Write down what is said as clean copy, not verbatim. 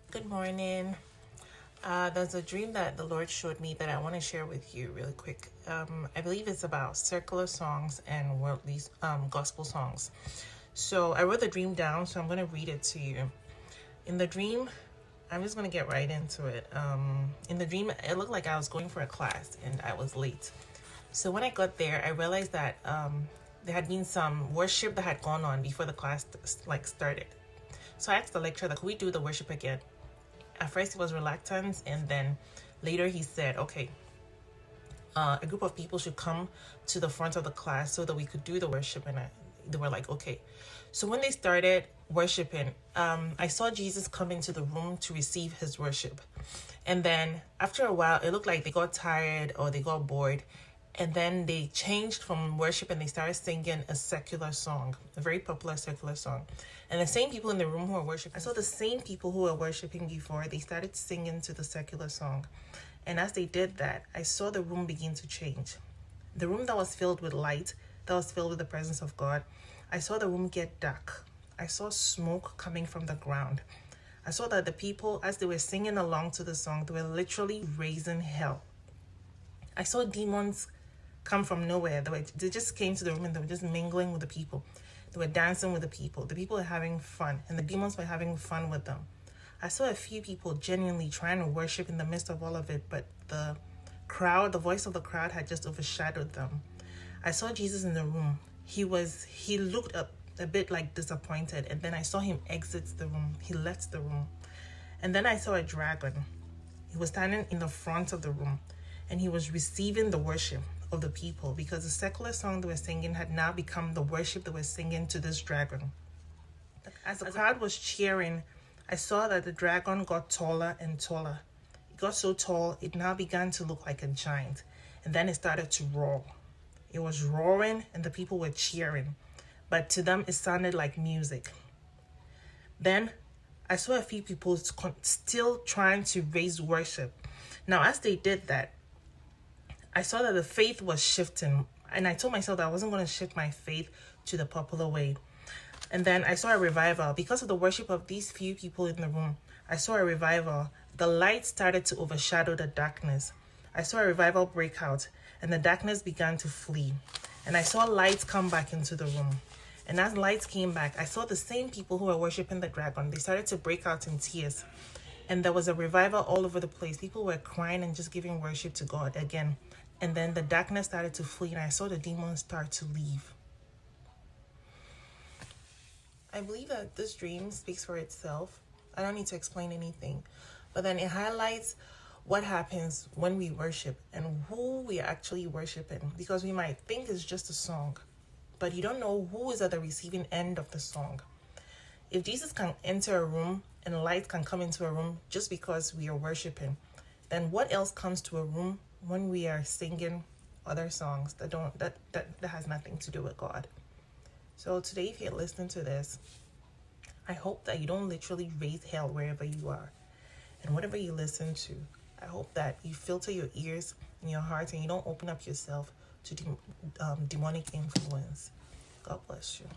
Good morning. There's a dream that the Lord showed me that I want to share with you really quick. I believe it's about secular songs and worldly gospel songs. So I wrote the dream down, so I'm going to read it to you. In the dream, I'm just going to get right into it. In the dream, it looked like I was going for a class and I was late. So when I got there, I realized that there had been some worship that had gone on before the class started. So I asked the lecturer, could we do the worship again? At first he was reluctant, and then later he said, okay, a group of people should come to the front of the class so that we could do the worship. And they were like, okay. So when they started worshiping, I saw Jesus come into the room to receive his worship. And then after a while, it looked like they got tired or they got bored. And then they changed from worship and they started singing a secular song, a very popular secular song. And the same people in the room who were worshiping, I saw the same people who were worshiping before, they started singing to the secular song. And as they did that, I saw the room begin to change. The room that was filled with light, that was filled with the presence of God, I saw the room get dark. I saw smoke coming from the ground. I saw that the people, as they were singing along to the song, they were literally raising hell. I saw demons come from nowhere. They just came to the room and they were just mingling with the people. They were dancing with the people. The people were having fun, and the demons were having fun with them. I saw a few people genuinely trying to worship in the midst of all of it, but the voice of the crowd had just overshadowed them. I saw Jesus in the room. He looked up a bit like disappointed, and then I saw him exit the room. He left the room. And then I saw a dragon. He was standing in the front of the room, and he was receiving the worship of the people, because the secular song they were singing had now become the worship they were singing to this dragon. As the crowd was cheering, I saw that the dragon got taller and taller. It got so tall, it now began to look like a giant. And then it started to roar. It was roaring and the people were cheering. But to them, it sounded like music. Then I saw a few people still trying to raise worship. Now, as they did that, I saw that the faith was shifting, and I told myself that I wasn't going to shift my faith to the popular way. And then I saw a revival. Because of the worship of these few people in the room, I saw a revival. The light started to overshadow the darkness. I saw a revival break out, and the darkness began to flee. And I saw lights come back into the room. And as lights came back, I saw the same people who were worshiping the dragon. They started to break out in tears. And there was a revival all over the place. People were crying and just giving worship to God again. And then the darkness started to flee, and I saw the demons start to leave. I believe that this dream speaks for itself. I don't need to explain anything. But then it highlights what happens when we worship and who we are actually worshiping. Because we might think it's just a song, but you don't know who is at the receiving end of the song. If Jesus can enter a room and light can come into a room just because we are worshiping, then what else comes to a room when we are singing other songs that has nothing to do with God? So today, if you're listening to this, I hope that you don't literally raise hell wherever you are. And whatever you listen to, I hope that you filter your ears and your heart and you don't open up yourself to demonic influence. God bless you.